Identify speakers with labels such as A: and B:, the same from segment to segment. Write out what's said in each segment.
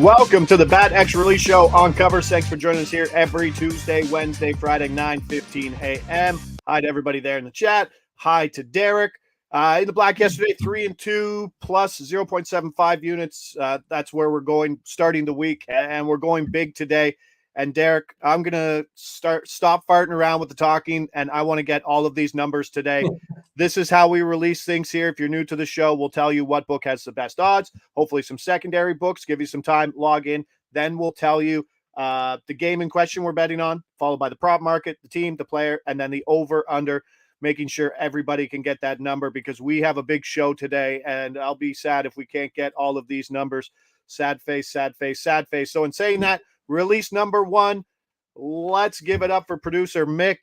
A: Welcome to the Bat X Release Show on Covers. Thanks for joining us here every Tuesday, Wednesday, Friday, 9:15 a.m. Hi to everybody there in the chat. Hi to Derek. In the black yesterday, 3-2 plus 0.75 units. That's where we're going starting the week, and we're going big today. And Derek, I'm going to stop farting around with the talking, and I want to get all of these numbers today. This is how we release things here. If you're new to the show, we'll tell you what book has the best odds, hopefully some secondary books, give you some time, log in. Then we'll tell you the game in question we're betting on, followed by the prop market, the team, the player, and then the over-under, making sure everybody can get that number because we have a big show today, and I'll be sad if we can't get all of these numbers. Sad face, sad face, sad face. So in saying that, release number one, let's give it up for producer Mick.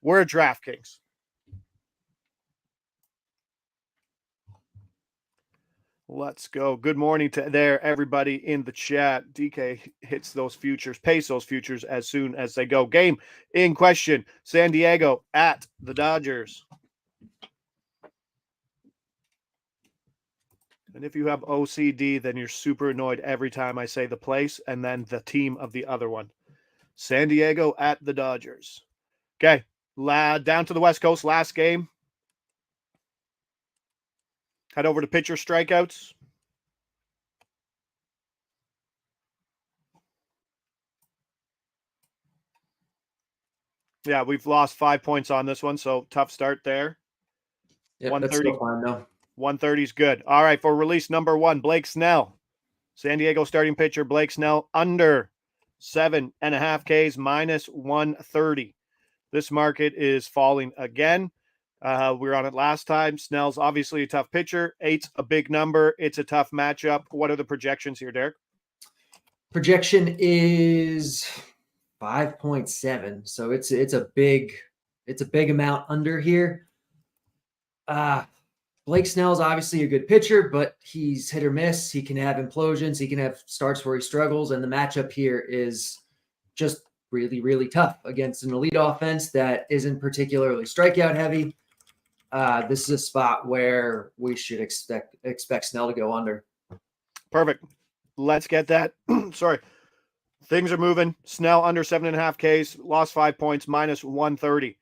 A: We're at DraftKings. Let's go. Good morning to everybody in the chat. DK hits those futures, pays those futures as soon as they go. Game in question, San Diego at the Dodgers. And if you have OCD, then you're super annoyed every time I say the place and then the team of the other one. San Diego at the Dodgers. Okay, down to the West Coast, last game. Head over to pitcher strikeouts. Yeah, we've lost 5 points on this one, so tough start there.
B: Yeah, that's still fine, though.
A: 130 is good. All right, for release number one, Blake Snell. San Diego starting pitcher Blake Snell under 7.5 Ks minus 130. This market is falling again. We were on it last time. Snell's obviously a tough pitcher. 8's a big number. It's a tough matchup. What are the projections here, Derek?
B: Projection is 5.7. So it's a big amount under here. Blake Snell's obviously a good pitcher, but he's hit or miss. He can have implosions. He can have starts where he struggles. And the matchup here is just really, really tough against an elite offense that isn't particularly strikeout heavy. This is a spot where we should expect Snell to go under.
A: Perfect. Let's get that. Sorry. Things are moving. Snell under 7.5 Ks, lost 5 points, minus 130.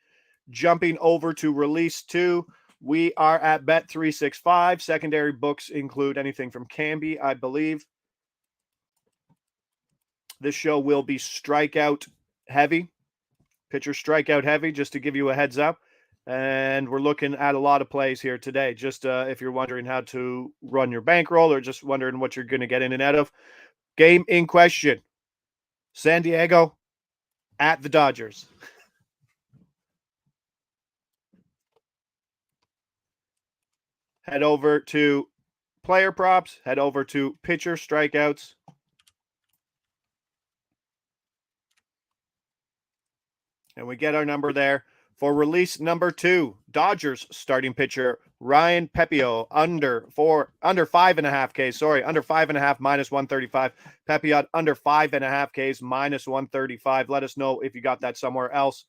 A: Jumping over to release two. We are at Bet365. Secondary books include anything from Canby, I believe. This show will be strikeout heavy. Pitcher strikeout heavy, just to give you a heads up. And we're looking at a lot of plays here today. Just if you're wondering how to run your bankroll or just wondering what you're going to get in and out of. Game in question. San Diego at the Dodgers. Head over to player props. Head over to pitcher strikeouts. And we get our number there. For release number two, Dodgers starting pitcher Ryan Pepiot under 5.5 Ks. Sorry, under 5.5 minus 135. Pepiot under 5.5 Ks minus 135. Let us know if you got that somewhere else.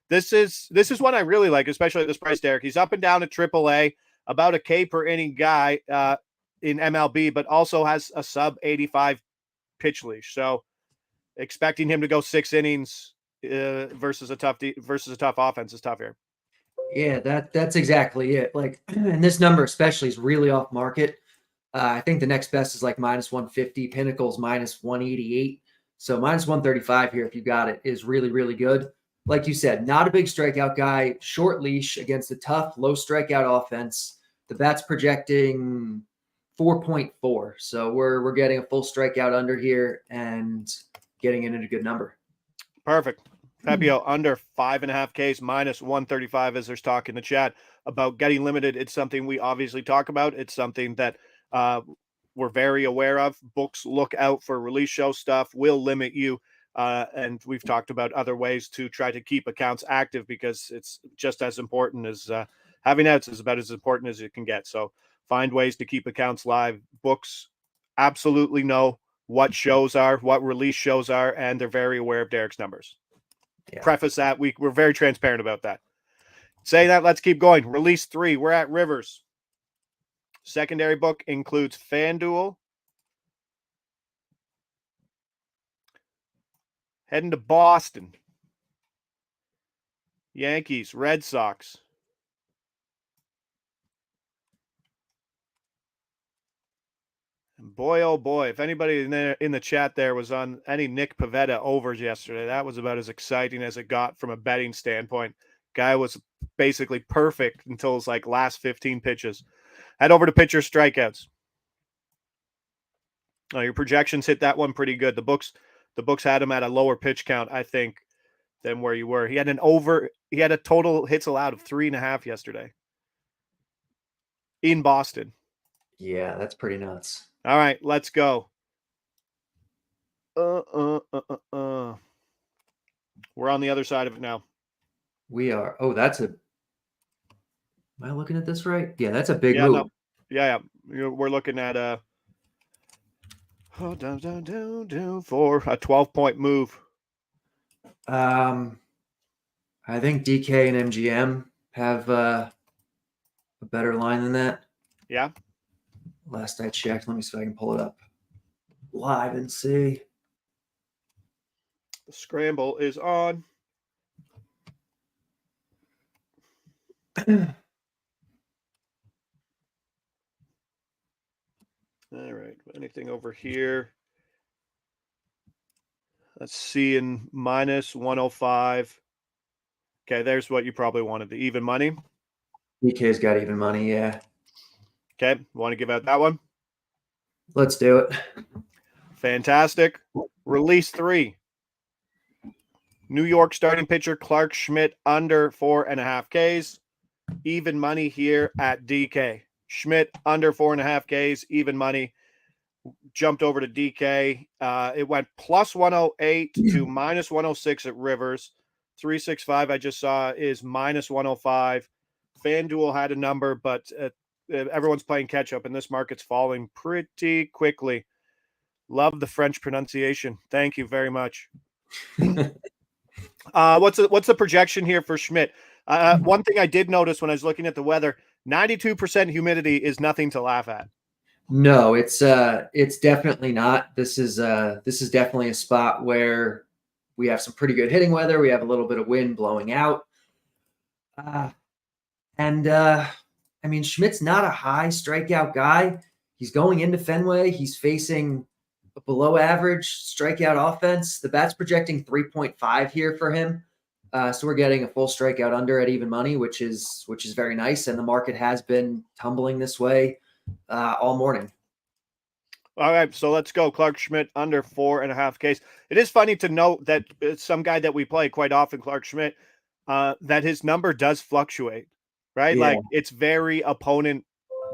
A: This is one I really like, especially at this price, Derek. He's up and down at AAA, about a K per inning guy in MLB, but also has a sub 85 pitch leash. So expecting him to go 6 innings versus a tough offense is tough here.
B: Yeah, that's exactly it. Like, and this number especially is really off market. I think the next best is like minus 150. Pinnacle's minus 188. So minus 135 here, if you got it, is really, really good. Like you said, not a big strikeout guy, short leash against a tough, low strikeout offense. The bat's projecting 4.4. So we're getting a full strikeout under here and getting it in a good number.
A: Perfect. Pepiot under 5.5 Ks minus 135 as there's talk in the chat about getting limited. It's something we obviously talk about. It's something that we're very aware of. Books look out for release show stuff, will limit you. And we've talked about other ways to try to keep accounts active because it's just as important as having outs is about as important as it can get. So find ways to keep accounts live. Books absolutely know what shows are, what release shows are, and they're very aware of Derek's numbers. Yeah. Preface that we're very transparent about that. Say that, let's keep going. Release 3, we're at Rivers. Secondary book includes FanDuel, Heading to Boston. Yankees, Red Sox. And boy, oh boy, if anybody in the chat there was on any Nick Pivetta overs yesterday, that was about as exciting as it got from a betting standpoint. Guy was basically perfect until his last 15 pitches. Head over to pitcher strikeouts. Your projections hit that one pretty good. The books had him at a lower pitch count, I think, than where you were. He had a total hits allowed of 3.5 yesterday in Boston.
B: Yeah, that's pretty nuts.
A: All right, let's go. We're on the other side of it now.
B: We are. Oh, am I looking at this right? Yeah, that's a big move.
A: No. Yeah. We're looking at for a 12-point move.
B: I think DK and MGM have a better line than that.
A: Yeah.
B: Last I checked, let me see if I can pull it up live and see.
A: The scramble is on. All right. Anything over here? Let's see, in minus 105. Okay, there's what you probably wanted, the even money.
B: DK's got even money, yeah.
A: Okay, want to give out that one?
B: Let's do it.
A: Fantastic. Release 3. New York starting pitcher Clark Schmidt under 4.5 Ks. Even money here at DK. Schmidt under 4.5 Ks, even money. Jumped over to DK. It went plus 108 to minus 106 at Rivers. 365 I just saw is minus 105. FanDuel had a number, but everyone's playing catch up, and this market's falling pretty quickly. Love the French pronunciation. Thank you very much. What's the projection here for Schmidt? One thing I did notice when I was looking at the weather, 92% humidity is nothing to laugh at.
B: No, it's definitely not. This is definitely a spot where we have some pretty good hitting weather. We have a little bit of wind blowing out. I mean, Schmidt's not a high strikeout guy. He's going into Fenway. He's facing a below average strikeout offense. The bat's projecting 3.5 here for him. So we're getting a full strikeout under at even money, which is very nice. And the market has been tumbling this way all morning.
A: All right, so let's go. Clark Schmidt under 4.5 Ks. It is funny to note that some guy that we play quite often, Clark Schmidt, that his number does fluctuate, right?
B: Yeah.
A: Like it's very opponent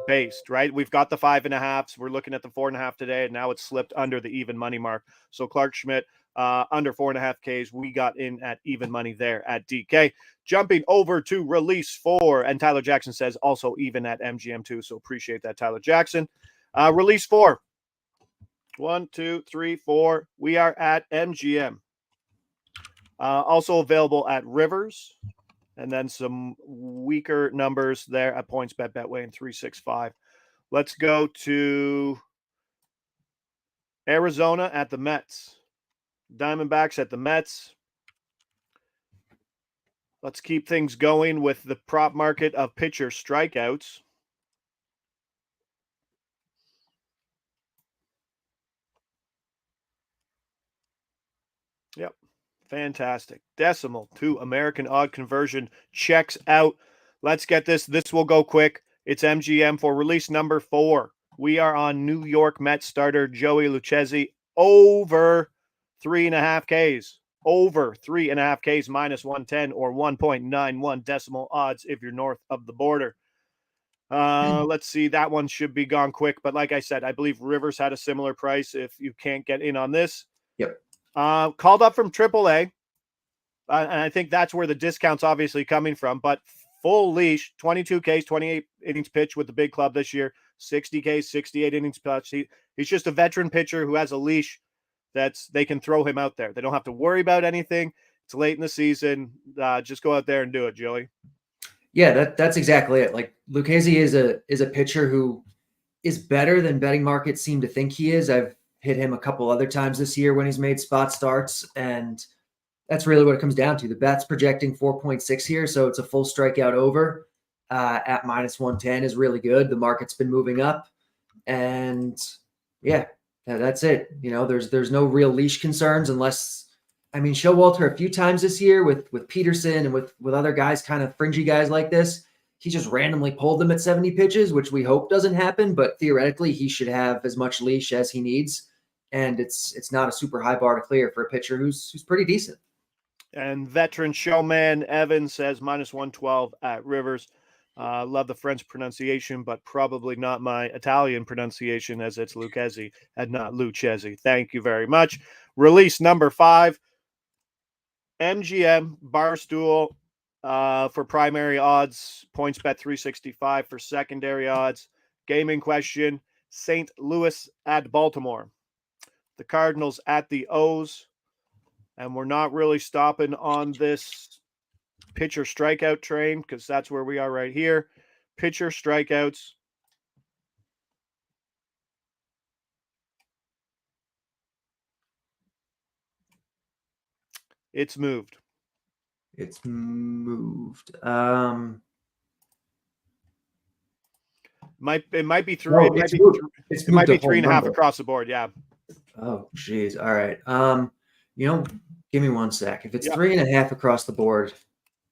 A: based, right? We've got the 5.5s. We're looking at the 4.5 today, and now it's slipped under the even money mark. So Clark Schmidt under 4.5 Ks. We got in at even money there at DK. Jumping over to release 4, and Tyler Jackson says also even at MGM too. So appreciate that, Tyler Jackson. Release 4. 1, 2, 3, 4. We are at MGM. Also available at Rivers. And then some weaker numbers there at PointsBet, Betway, and 365. Let's go to Arizona at the Mets. Diamondbacks at the Mets. Let's keep things going with the prop market of pitcher strikeouts. Yep. Fantastic. Decimal to American odd conversion checks out. Let's get this. This will go quick. It's MGM for release number 4. We are on New York Mets starter Joey Lucchesi over 3.5 Ks. Over 3.5 Ks minus 110 or 1.91 decimal odds if you're north of the border. Let's see. That one should be gone quick. But like I said, I believe Rivers had a similar price if you can't get in on this.
B: Yep.
A: Called up from AAA. And I think that's where the discount's obviously coming from. But full leash, 22 Ks, 28 innings pitched with the big club this year, 60 Ks, 68 innings pitched. He's just a veteran pitcher who has a leash they can throw him out there. They don't have to worry about anything. It's late in the season. Just go out there and do it, Joey.
B: Yeah, that's exactly it. Like Lucchesi is a pitcher who is better than betting markets seem to think he is. I've hit him a couple other times this year when he's made spot starts, and that's really what it comes down to. The bet's projecting 4.6 here, so it's a full strikeout over at -110 is really good. The market's been moving up, and yeah, that's it. There's no real leash concerns unless, Showalter a few times this year with Peterson and with other guys, kind of fringy guys like this, he just randomly pulled them at 70 pitches, which we hope doesn't happen, but theoretically he should have as much leash as he needs. And it's not a super high bar to clear for a pitcher who's pretty decent.
A: And veteran showman Evan says -112 at Rivers. Love the French pronunciation, but probably not my Italian pronunciation, as it's Lucchesi and not Lucchesi. Thank you very much. Release number 5, MGM Barstool for primary odds, PointsBet 365 for secondary odds. Game in question, St. Louis at Baltimore. The Cardinals at the O's. And we're not really stopping on this pitcher strikeout train because that's where we are right here. Pitcher strikeouts. It's moved.
B: It's moved.
A: It might be three.
B: No,
A: it might be 3.5 across the board. Yeah.
B: Oh, geez. All right. Give me one sec. If it's 3.5 across the board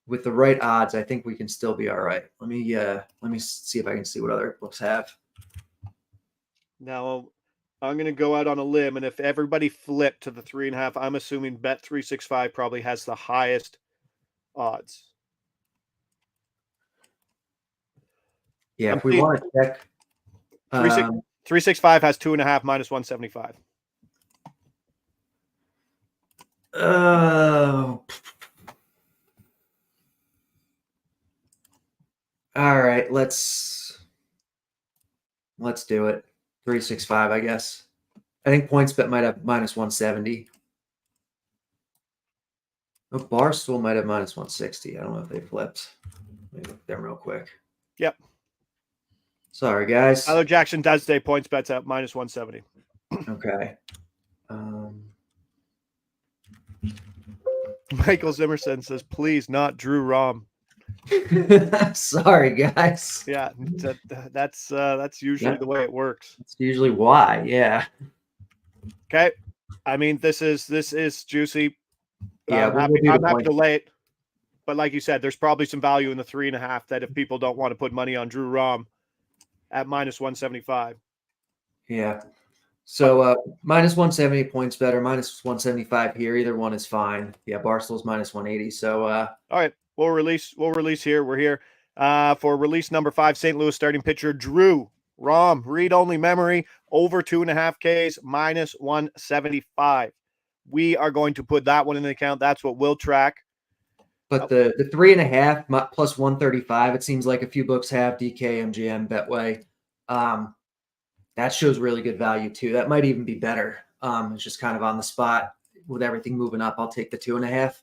B: with the right odds, I think we can still be all right. Let me see if I can see what other books have.
A: Now, I'm going to go out on a limb, and if everybody flipped to the 3.5, I'm assuming Bet 365 probably has the highest odds.
B: Yeah, if we want to check.
A: 365 has 2.5 -175.
B: Oh. All right, let's do it. 365, I guess. I think PointsBet might have -170. Oh, Barstool might have -160. I don't know if they flipped. Let me look there real quick.
A: Yep.
B: Sorry, guys.
A: Tyler Jackson does say PointsBet's at -170.
B: Okay.
A: Michael Zimmerson says, please, not Drew Rom.
B: Sorry, guys.
A: Yeah, that's usually the way it works.
B: That's usually why, yeah.
A: Okay. This is juicy.
B: Yeah,
A: I'm happy to lay it. But like you said, there's probably some value in the 3.5 that if people don't want to put money on Drew Rom at -175.
B: Yeah. So -170 PointsBet or -175 here. Either one is fine. Yeah, Barstool's -180. So
A: all right, we'll release here. We're here for release number 5. St. Louis starting pitcher Drew Rom, read only memory, over 2.5 Ks, -175. We are going to put that one in the account. That's what we'll track.
B: But the 3.5 plus 135, it seems like a few books have DK, MGM, Betway. That shows really good value too. That might even be better. It's just kind of on the spot with everything moving up. I'll take the 2.5,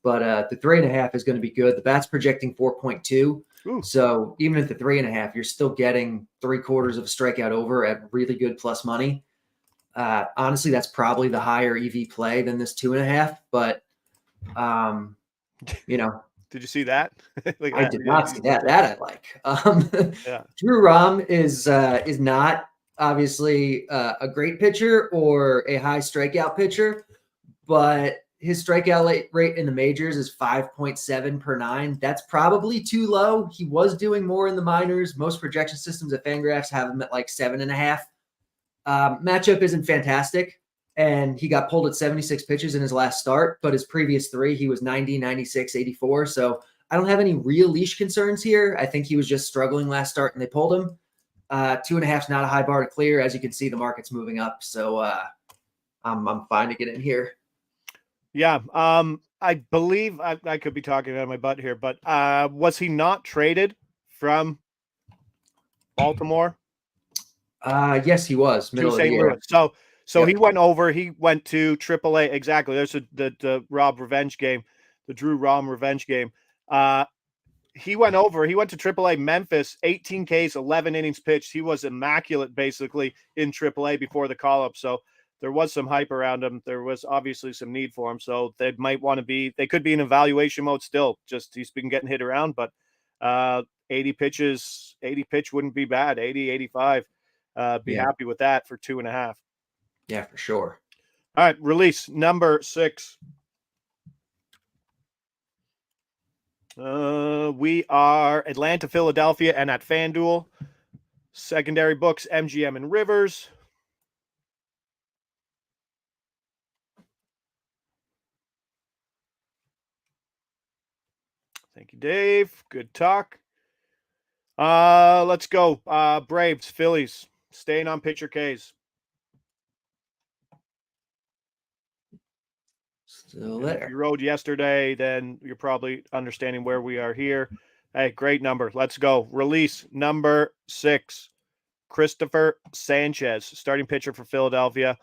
B: but the 3.5 is going to be good. The bat's projecting 4.2. So even at the 3.5, you're still getting 3/4 of a strikeout over at really good plus money. Honestly, that's probably the higher EV play than this 2.5, but
A: Did you see that?
B: I did not see that. That I like. Drew Rom is not obviously a great pitcher or a high strikeout pitcher, but his strikeout rate in the majors is 5.7 per 9. That's probably too low. He was doing more in the minors. Most projection systems at FanGraphs have him at like 7.5. Matchup isn't fantastic, and he got pulled at 76 pitches in his last start, but his previous 3, he was 90, 96, 84. So I don't have any real leash concerns here. I think he was just struggling last start and they pulled him. 2.5 is not a high bar to clear. As you can see, the market's moving up. So I'm fine to get in here.
A: Yeah. I believe I could be talking out of my butt here, but was he not traded from Baltimore?
B: Yes, he was.
A: Middle of the year. So yep. He went over. He went to AAA. Exactly. There's the Rob revenge game, the Drew Rom revenge game. He went over. He went to AAA Memphis, 18 Ks, 11 innings pitched. He was immaculate basically in AAA before the call-up. So there was some hype around him. There was obviously some need for him. So they could be in evaluation mode still. Just he's been getting hit around, but 80 pitch wouldn't be bad. 80, 85. Be happy with that for 2.5.
B: Yeah, for sure.
A: All right, release number 6. We are Atlanta, Philadelphia, and at FanDuel. Secondary books, MGM and Rivers. Thank you, Dave. Good talk. Let's go. Braves, Phillies, staying on pitcher Ks.
B: Still there.
A: If you rode yesterday, then you're probably understanding where we are here. Hey, great number. Let's go. Release number 6. Christopher Sanchez, starting pitcher for Philadelphia,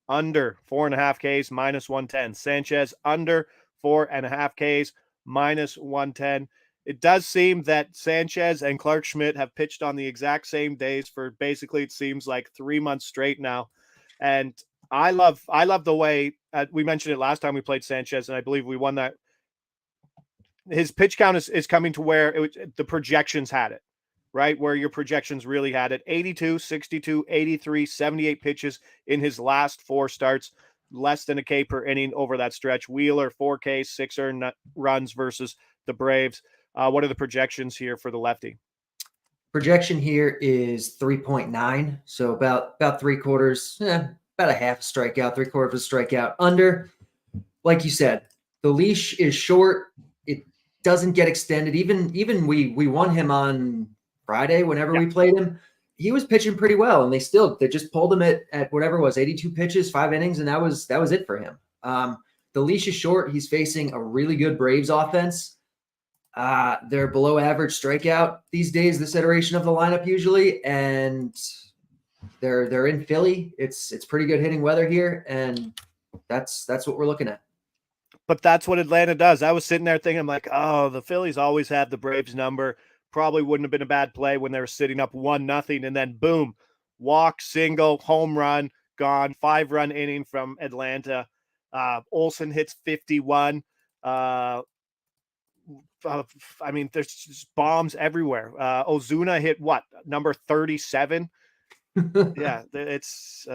A: under 4.5 Ks, -110. Sanchez under 4.5 Ks, -110. It does seem that Sanchez and Clark Schmidt have pitched on the exact same days for basically, it seems like 3 months straight now. And I love the way we mentioned it last time we played Sanchez, and I believe we won that. His pitch count is coming to where the projections had it, right? Where your projections really had it. 82, 62, 83, 78 pitches in his last 4 starts, less than a K per inning over that stretch. Wheeler, 4 Ks, 6 earned runs versus the Braves. What are the projections here for the lefty?
B: Projection here is 3.9. So about 3/4, about a half a strikeout, 3/4 of a strikeout. Under, like you said, the leash is short. It doesn't get extended. Even we won him on Friday whenever we played him. He was pitching pretty well, and they just pulled him at whatever it was, 82 pitches, 5 innings, and that was it for him. The leash is short. He's facing a really good Braves offense. They're below average strikeout these days, this iteration of the lineup usually, and they're in Philly. It's pretty good hitting weather here, and that's what we're looking at.
A: But that's what Atlanta does. I was sitting there thinking, I'm like, oh, the Phillies always have the Braves number. Probably wouldn't have been a bad play when they were sitting up 1-0, and then boom, walk, single, home run, gone. 5-run inning from Atlanta. Olsen hits 51. I mean, there's just bombs everywhere. Ozuna hit what, number 37? Yeah, it's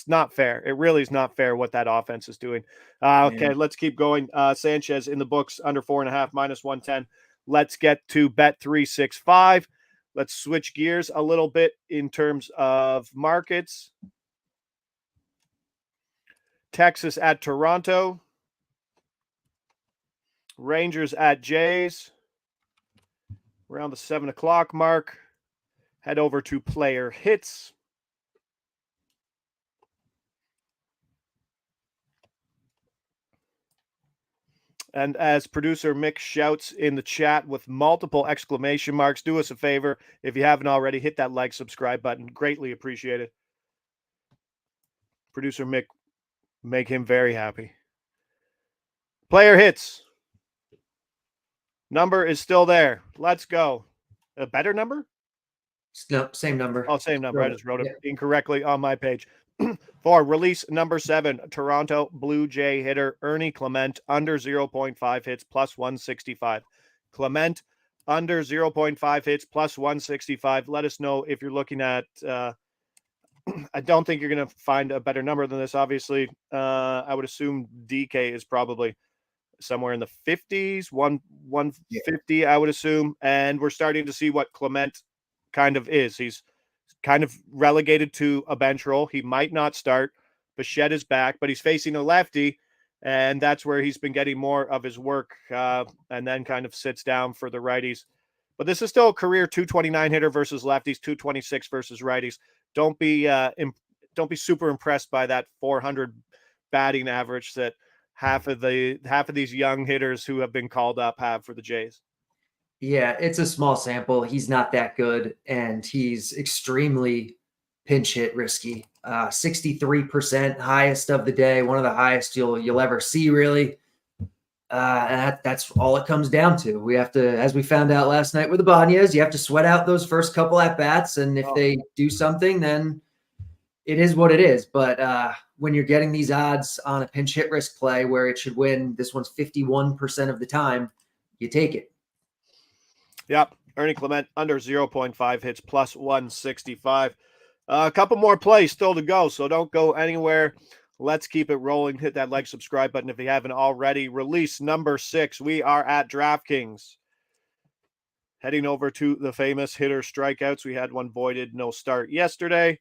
A: not fair. It really is not fair what that offense is doing. Okay, let's keep going. Sanchez in the books, under 4.5, -110. Let's get to Bet365. Let's switch gears a little bit in terms of markets. Texas at Toronto. Rangers at Jays. Around the 7 o'clock mark. Head over to player hits. And as producer Mick shouts in the chat with multiple exclamation marks, do us a favor. If you haven't already, hit that like, subscribe button. Greatly appreciate it. Producer Mick, make him very happy. Player hits. Number is still there. Let's go. A better number?
B: No, same number.
A: Oh, same number. I just wrote it incorrectly on my page. For release number 7, Toronto Blue Jay hitter Ernie Clement, under 0.5 hits, +165. Clement, under 0.5 hits, +165. Let us know if you're looking at I don't think you're going to find a better number than this, obviously. I would assume DK is probably somewhere in the 50s, 150, I would assume. And we're starting to see what Clement kind of is. He's kind of relegated to a bench role. He might not start. Bichette is back, but he's facing a lefty, and that's where he's been getting more of his work, and then kind of sits down for the righties. But this is still a career 229 hitter versus lefties, 226 versus righties. Don't be super impressed by that 400 batting average that half of these young hitters who have been called up have for the Jays.
B: Yeah, it's a small sample. He's not that good, and he's extremely pinch hit risky. 63% highest of the day, one of the highest you'll ever see, really. And that's all it comes down to. We have to, as we found out last night with the Banyas, you have to sweat out those first couple at bats, and if they do something, then it is what it is. But when you're getting these odds on a pinch hit risk play where it should win, this one's 51% of the time, you take it.
A: Yep. Ernie Clement under 0.5 hits plus 165. A couple more plays still to go, so don't go anywhere. Let's keep it rolling. Hit that like, subscribe button if you haven't already. Release number 6. We are at DraftKings. Heading over to the famous hitter strikeouts. We had one voided, no start yesterday.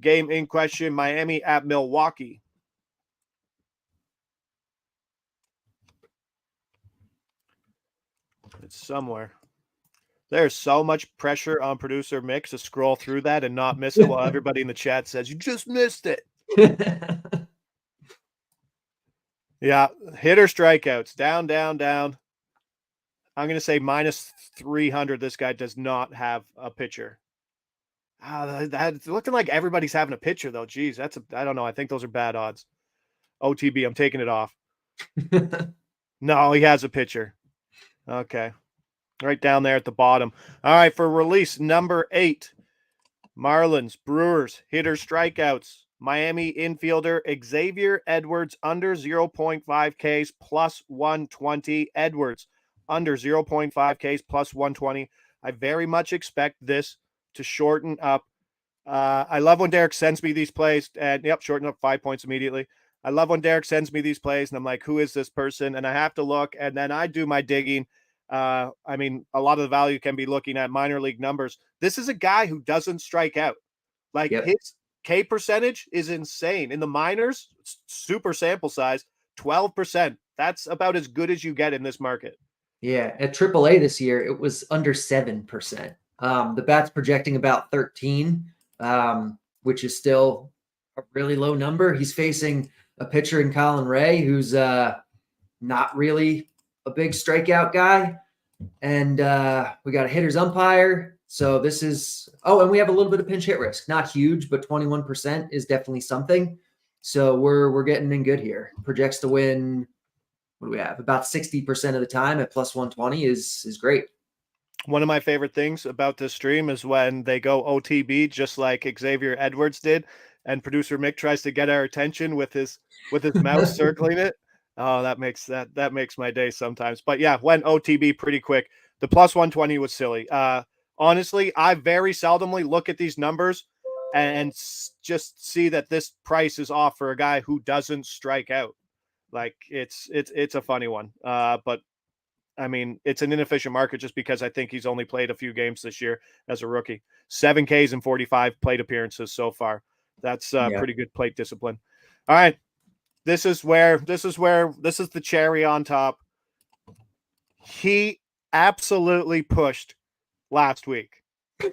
A: Game in question, Miami at Milwaukee. It's somewhere. There's so much pressure on producer Mick to scroll through that and not miss it while everybody in the chat says, you just missed it. Yeah, hitter strikeouts. Down, down, down. I'm going to say minus 300. This guy does not have a pitcher. That's looking like everybody's having a pitcher, though. Geez, I don't know. I think those are bad odds. OTB, I'm taking it off. No, he has a pitcher. Okay. Right down there at the bottom. All right, for release number 8, Marlins, Brewers, hitter strikeouts. Miami infielder Xavier Edwards under 0.5 Ks plus 120. Edwards under 0.5 Ks plus 120. I very much expect this to shorten up. I love when Derek sends me these plays, and shorten up 5 points immediately. I love when Derek sends me these plays, and I'm like, who is this person? And I have to look, and then I do my digging. I mean, a lot of the value can be looking at minor league numbers. This is a guy who doesn't strike out. Like his K percentage is insane. In the minors, super sample size, 12%. That's about as good as you get in this market.
B: Yeah, at AAA this year, it was under 7%. The bat's projecting about 13, which is still a really low number. He's facing a pitcher in Colin Ray, who's not really a big strikeout guy. And we got a hitter's umpire. So this is, and we have a little bit of pinch hit risk. Not huge, but 21% is definitely something. So we're getting in good here. Projects to win, what do we have? About 60% of the time at plus 120 is great.
A: One of my favorite things about this stream is when they go OTB, just like Xavier Edwards did, and producer Mick tries to get our attention with his mouse circling it. Oh, that makes my day sometimes. But yeah, went OTB pretty quick. The plus 120 was silly. Honestly, I very seldomly look at these numbers and just see that this price is off for a guy who doesn't strike out. Like it's a funny one. But I mean, it's an inefficient market just because I think he's only played a few games this year as a rookie. 7 Ks and 45 plate appearances so far. That's pretty good plate discipline. All right. This is the cherry on top. He absolutely pushed last week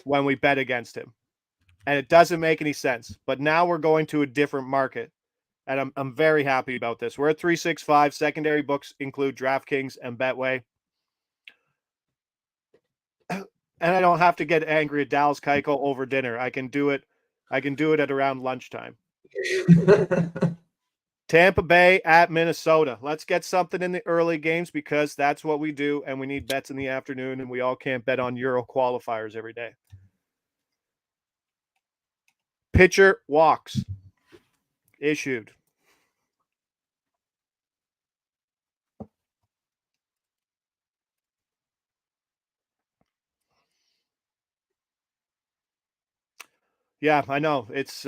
A: when we bet against him. And it doesn't make any sense. But now we're going to a different market. And I'm very happy about this. We're at 365. Secondary books include DraftKings and Betway. And I don't have to get angry at Dallas Keuchel over dinner. I can do it at around lunchtime. Tampa Bay at Minnesota. Let's get something in the early games because that's what we do, and we need bets in the afternoon, and we all can't bet on Euro qualifiers every day. Pitcher walks. Issued. Yeah, I know. It's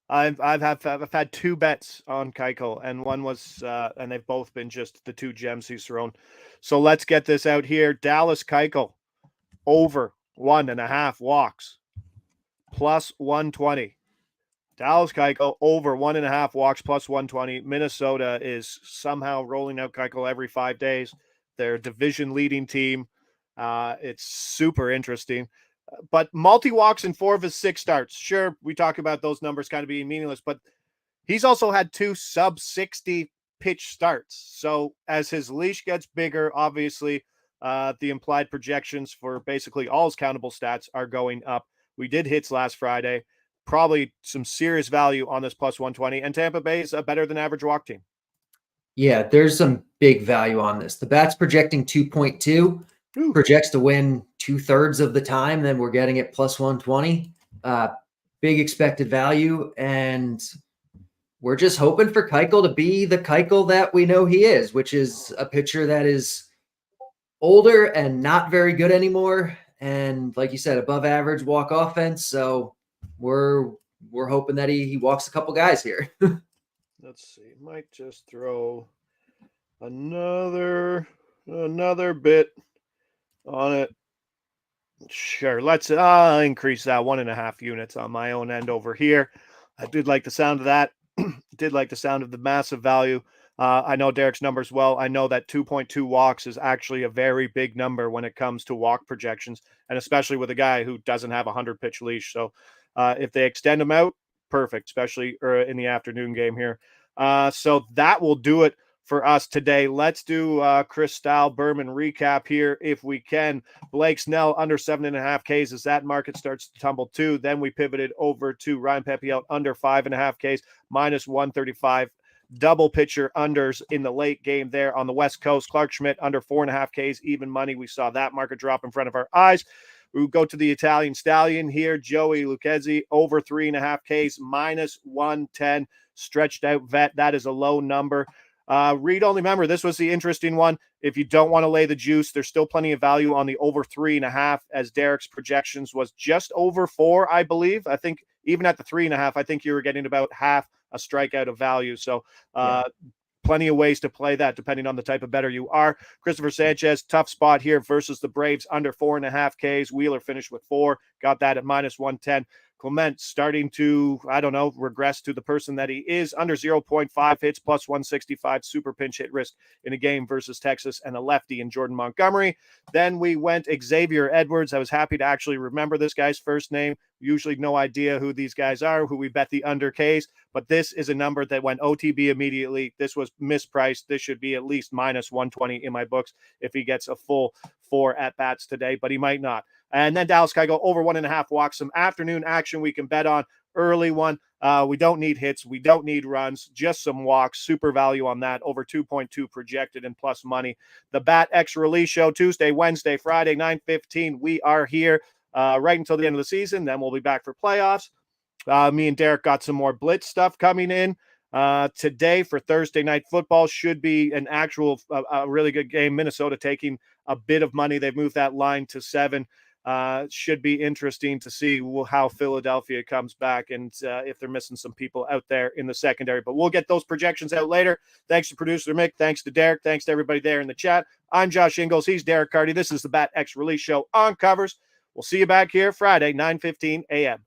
A: I've had 2 bets on Keuchel, and one was and they've both been just the 2 gems he's thrown. So let's get this out here. Dallas Keuchel over 1.5 walks plus 120. Dallas Keuchel over 1.5 walks plus 120. Minnesota is somehow rolling out Keuchel every 5 days. They're a division leading team. It's super interesting. But multi-walks in 4 of his 6 starts. Sure, we talk about those numbers kind of being meaningless, but he's also had 2 sub-60 pitch starts. So as his leash gets bigger, obviously, the implied projections for basically all his countable stats are going up. We did hits last Friday. Probably some serious value on this plus 120. And Tampa Bay is a better than average walk team.
B: Yeah, there's some big value on this. The bat's projecting 2.2. Projects to win 2/3 of the time, then we're getting it plus 120. big expected value, and we're just hoping for Keuchel to be the Keuchel that we know he is, which is a pitcher that is older and not very good anymore. And like you said, above average walk offense. So we're hoping that he walks a couple guys here.
A: Let's see. Might just throw another bit on it. Sure. Let's increase that 1.5 units on my own end over here. I did like the sound of that. Did like the sound of the massive value. I know Derek's numbers well. I know that 2.2 walks is actually a very big number when it comes to walk projections, and especially with a guy who doesn't have a 100-pitch leash. So if they extend him out, perfect, especially in the afternoon game here. So that will do it for us today. Let's do Chris Stahl Berman recap here if we can. Blake Snell under 7.5 Ks as that market starts to tumble too. Then we pivoted over to Ryan Pepiot under 5.5 Ks, minus 135. Double pitcher unders in the late game there on the West Coast. Clark Schmidt under 4.5 Ks, even money. We saw that market drop in front of our eyes. We go to the Italian Stallion here. Joey Lucchesi over 3.5 Ks, minus 110. Stretched out vet. That is a low number. Read only. Remember, this was the interesting one. If you don't want to lay the juice, there's still plenty of value on the over 3.5, as Derek's projections was just over 4, I believe. I think even at the 3.5, I think you were getting about half a strikeout of value. So plenty of ways to play that depending on the type of bettor you are. Christopher Sanchez, tough spot here versus the Braves under 4.5 Ks. Wheeler finished with 4, got that at minus 110. Clement starting to, regress to the person that he is, under 0.5 hits, plus 165, super pinch hit risk in a game versus Texas, and a lefty in Jordan Montgomery. Then we went Xavier Edwards. I was happy to actually remember this guy's first name. Usually no idea who these guys are, who we bet the under Ks, but this is a number that went OTB immediately. This was mispriced. This should be at least minus 120 in my books if he gets a full 4 at-bats today, but he might not. And then Dallas Keuchel over 1.5 walks. Some afternoon action we can bet on. Early one. We don't need hits. We don't need runs. Just some walks. Super value on that. Over 2.2 projected and plus money. The Bat X release show Tuesday, Wednesday, Friday, 9:15. We are here right until the end of the season. Then we'll be back for playoffs. Me and Derek got some more blitz stuff coming in. Today for Thursday night football should be an actual a really good game. Minnesota taking a bit of money. They've moved that line to 7. Should be interesting to see how Philadelphia comes back and if they're missing some people out there in the secondary. But we'll get those projections out later. Thanks to producer Mick. Thanks to Derek. Thanks to everybody there in the chat. I'm Josh Ingles. He's Derek Carty. This is the Bat X Release Show on Covers. We'll see you back here Friday, 9:15 a.m.